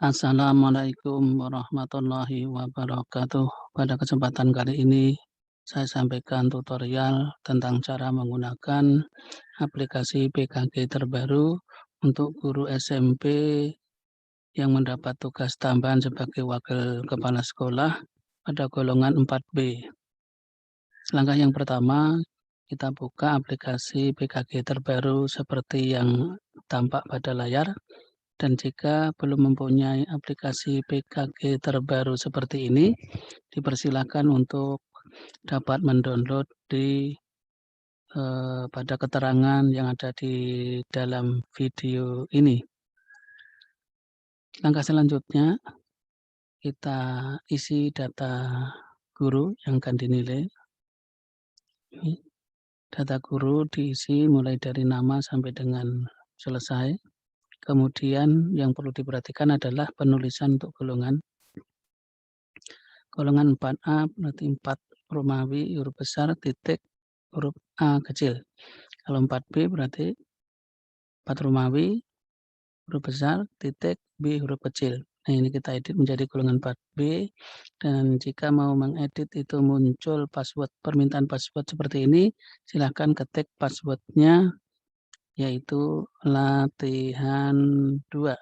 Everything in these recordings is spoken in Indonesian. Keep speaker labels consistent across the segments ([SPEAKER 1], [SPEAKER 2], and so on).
[SPEAKER 1] Assalamualaikum warahmatullahi wabarakatuh. Pada kesempatan kali ini, saya sampaikan tutorial tentang cara menggunakan aplikasi PKG terbaru untuk guru SMP yang mendapat tugas tambahan sebagai wakil kepala sekolah pada golongan 4B. Langkah yang pertama, kita buka aplikasi PKG terbaru seperti yang tampak pada layar. Dan jika belum mempunyai aplikasi PKG terbaru seperti ini, dipersilakan untuk dapat mendownload pada keterangan yang ada di dalam video ini. Langkah selanjutnya, kita isi data guru yang akan dinilai. Data guru diisi mulai dari nama sampai dengan selesai. Kemudian yang perlu diperhatikan adalah penulisan untuk golongan. Golongan 4A berarti 4 Romawi huruf besar titik huruf A kecil. Kalau 4B berarti 4 Romawi huruf besar titik B huruf kecil. Nah, ini kita edit menjadi golongan 4B, dan jika mau mengedit itu muncul permintaan password seperti ini, silahkan ketik passwordnya, yaitu latihan 2.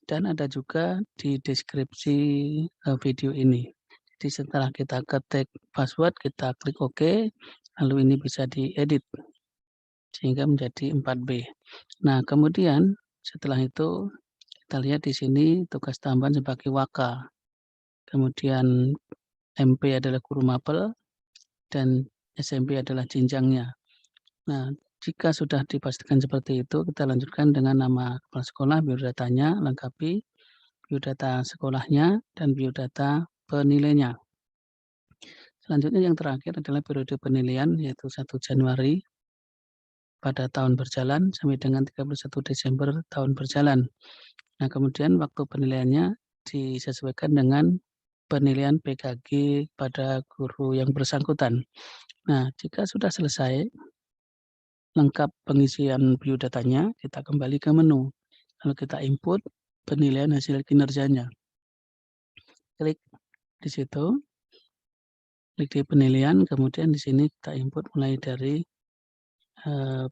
[SPEAKER 1] Dan ada juga di deskripsi video ini. Jadi setelah kita ketik password, kita klik OK, lalu ini bisa diedit sehingga menjadi 4B. Nah, kemudian setelah itu kita lihat di sini tugas tambahan sebagai waka. Kemudian MP adalah guru mapel dan SMP adalah jenjangnya. Nah, jika sudah dipastikan seperti itu, kita lanjutkan dengan nama kepala sekolah, biodatanya, lengkapi biodata sekolahnya, dan biodata penilainya. Selanjutnya yang terakhir adalah periode penilaian, yaitu 1 Januari pada tahun berjalan sampai dengan 31 Desember tahun berjalan. Nah, kemudian waktu penilaiannya disesuaikan dengan penilaian PKG pada guru yang bersangkutan. Nah, jika sudah selesai lengkap pengisian biodatanya, kita kembali ke menu. Lalu kita input penilaian hasil kinerjanya. Klik di situ, klik di penilaian, kemudian di sini kita input mulai dari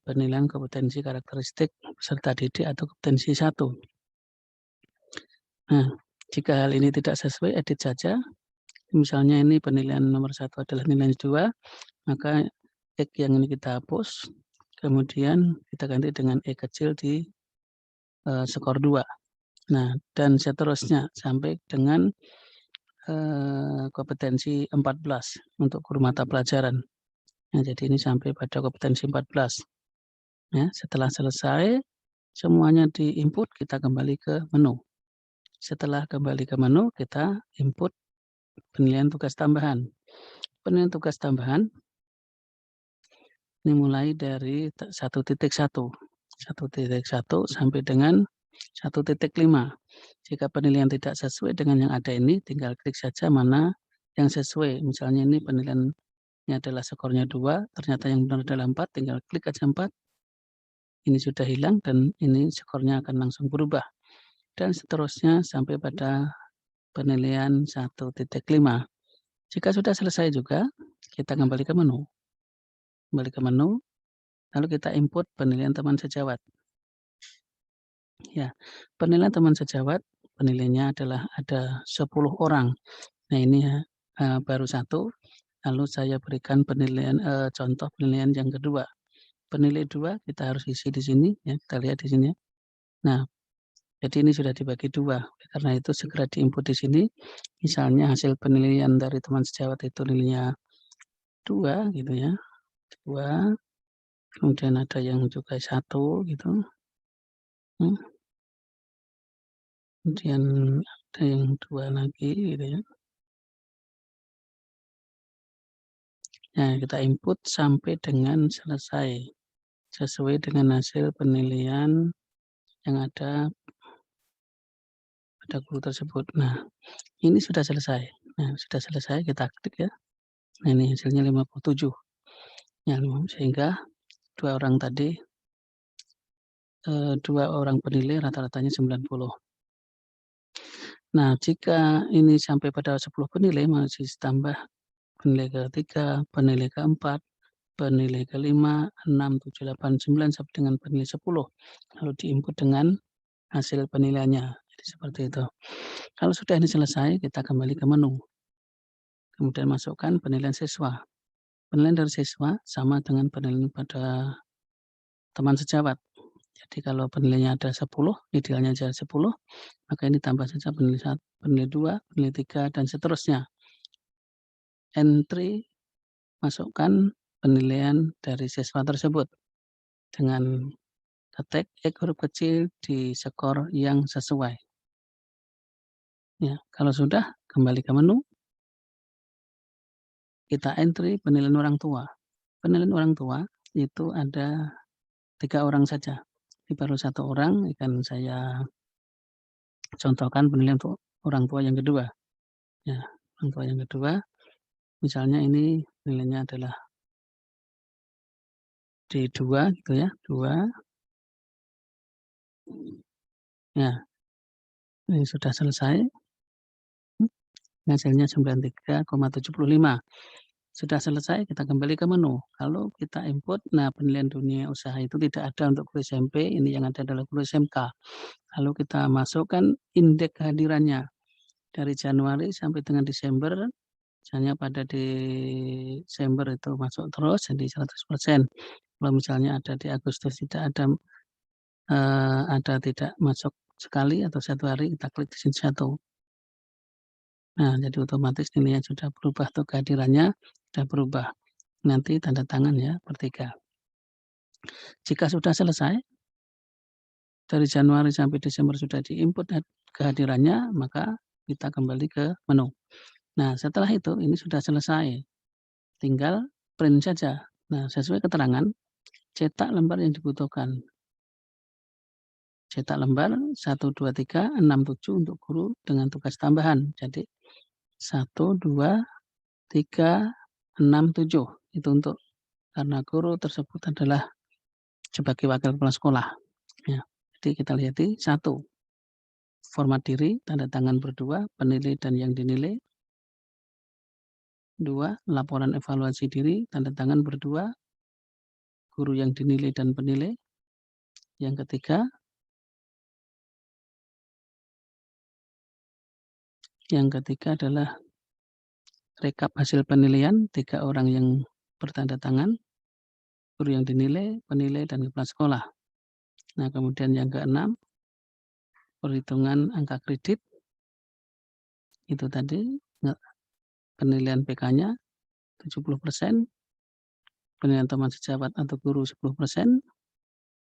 [SPEAKER 1] penilaian kompetensi karakteristik peserta didik atau kompetensi 1. Nah, jika hal ini tidak sesuai, edit saja. Misalnya ini penilaian nomor 1 adalah nilai 2, maka X yang ini kita hapus, kemudian kita ganti dengan E kecil di skor 2. Nah, dan seterusnya sampai dengan kompetensi 14 untuk guru mata pelajaran. Nah, jadi ini sampai pada kompetensi 14. Ya, setelah selesai, semuanya di-input, kita kembali ke menu. Setelah kembali ke menu, kita input penilaian tugas tambahan. Penilaian tugas tambahan ini mulai dari 1.1 sampai dengan 1.5. Jika penilaian tidak sesuai dengan yang ada ini, tinggal klik saja mana yang sesuai. Misalnya ini penilaiannya adalah skornya 2, ternyata yang benar adalah 4, tinggal klik aja 4. Ini sudah hilang dan ini skornya akan langsung berubah. Dan seterusnya sampai pada penilaian 1.5. Jika sudah selesai juga, kita kembali ke menu. Kembali ke menu, lalu kita input penilaian teman sejawat. Ya, penilaian teman sejawat, penilaiannya adalah ada 10 orang. Nah, ini baru 1, lalu saya berikan penilaian contoh penilaian yang kedua. Penilai 2 kita harus isi di sini, ya, kita lihat di sini. Nah, jadi ini sudah dibagi 2, karena itu segera diinput di sini. Misalnya hasil penilaian dari teman sejawat itu nilainya 2 gitu ya, 2, kemudian ada yang juga 1 gitu. Kemudian ada yang 2 lagi gitu ya. Nah, kita input sampai dengan selesai, sesuai dengan hasil penilaian yang ada pada guru tersebut. Nah, ini sudah selesai. Nah, sudah selesai, kita klik ya. Nah, ini hasilnya 57. Ya, sehingga 2 orang tadi 2 orang penilai rata-ratanya 90. Nah, jika ini sampai pada 10 penilai masih tambah penilai ketiga, penilai keempat, penilai kelima, 6, 7, 8, 9 sampai dengan penilai 10. Lalu diinput dengan hasil penilaiannya. Jadi seperti itu. Kalau sudah ini selesai, kita kembali ke menu. Kemudian masukkan penilaian siswa. Penilaian dari siswa sama dengan penilaian pada teman sejawat. Jadi kalau penilaiannya ada 10, idealnya ada 10, maka ini tambah saja penilai 1, penilai 2, penilai 3, dan seterusnya. Entry masukkan penilaian dari siswa tersebut dengan ketik X huruf kecil di skor yang sesuai. Ya, kalau sudah kembali ke menu, kita entry penilaian orang tua. Penilaian orang tua itu ada 3 orang saja. Ini baru 1 orang akan saya contohkan penilaian untuk orang tua yang kedua. Ya, orang tua yang kedua, misalnya ini nilainya adalah D2 gitu ya, 2. Ya, ini sudah selesai. Hasilnya 93,75. Sudah selesai, kita kembali ke menu. Kalau kita input, nah penilaian dunia usaha itu tidak ada untuk guru SMP, ini yang ada adalah guru SMK. Lalu kita masukkan indeks kehadirannya dari Januari sampai dengan Desember, misalnya pada Desember itu masuk terus jadi 100%. Kalau misalnya ada di Agustus tidak ada tidak masuk sekali atau 1 hari, kita klik di sini 1. Nah, jadi otomatis nilainya sudah berubah tuh, kehadirannya sudah berubah. Nanti tanda tangan ya, per 3. Jika sudah selesai, dari Januari sampai Desember sudah diinput kehadirannya, maka kita kembali ke menu. Nah, setelah itu ini sudah selesai, tinggal print saja. Nah, sesuai keterangan, cetak lembar yang dibutuhkan. Cetak lembar 1, 2, 3, 6, 7 untuk guru dengan tugas tambahan. Jadi 1, 2, 3, 6, 7 itu untuk karena guru tersebut adalah sebagai wakil kepala sekolah. Ya, jadi kita lihat 1, format diri, tanda tangan berdua, penilai dan yang dinilai. 2, laporan evaluasi diri, tanda tangan berdua, guru yang dinilai dan penilai. Yang ketiga adalah rekap hasil penilaian, 3 orang yang bertanda tangan, guru yang dinilai, penilai, dan kepala sekolah. Nah, kemudian yang keenam, perhitungan angka kredit. Itu tadi penilaian PK-nya 70%, penilaian teman sejawat atau guru 10%,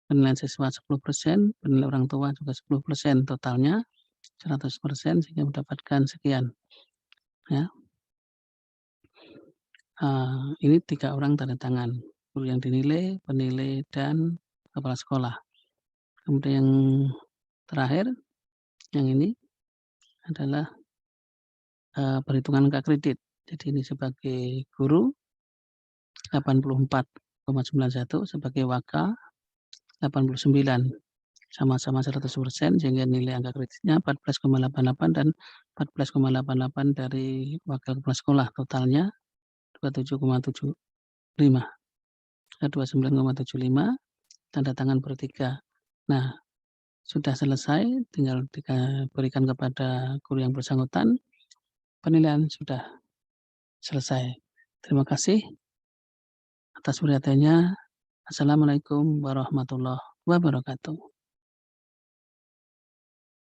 [SPEAKER 1] penilaian siswa 10%, penilaian orang tua juga 10%, totalnya 100% sehingga mendapatkan sekian. Ya. Ini 3 orang tanda tangan, guru yang dinilai, penilai, dan kepala sekolah. Kemudian yang terakhir, yang ini adalah perhitungan angka kredit. Jadi ini sebagai guru 84,91, sebagai waka 89, sama-sama 100%, sehingga nilai angka kreditnya 14,88 dan 14,88 dari wakil kepala sekolah, totalnya 27,75. 29,75, tanda tangan per 3. Nah, sudah selesai, tinggal berikan kepada guru yang bersangkutan, penilaian sudah selesai. Terima kasih atas perhatiannya. Assalamualaikum warahmatullahi wabarakatuh.